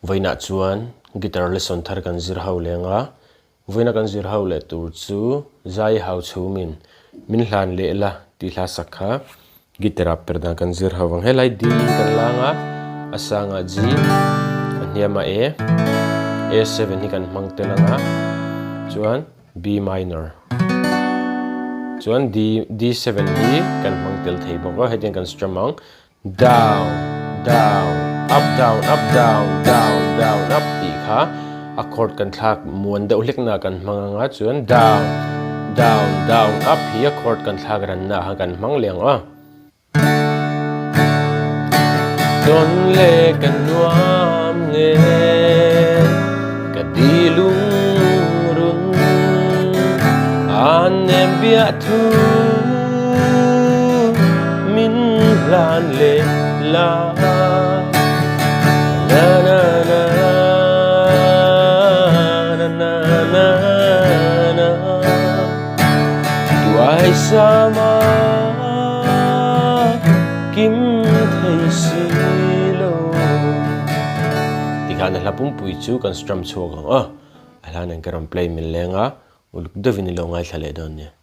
voina chuan guitar lesson thar kan zir ho lenga voina kan zir ho le tur chu Zaii Hauchhum min hlan le la ti hla sakha guitar perdan kan zir ho wang helai d kan langa asanga g aniama a7 hi kan hmangte langa chuan b minor chuan d7 hi kan hmangtel thei bawk hetian kan strumang down down up down up down down down up ti kha accord kan thak muan deuh hlekna kan hmanga chuan down down down up hi accord kan thak ran na kan hmang leng don le kan nuam nge ka dilung run an em bia thu min hlan le la na na na na na na na tuai sama kim thei si lo tikhan la pum pui chu kan strum chu gang hlan an karam play min lenga uluk devin lo ngai thale don ne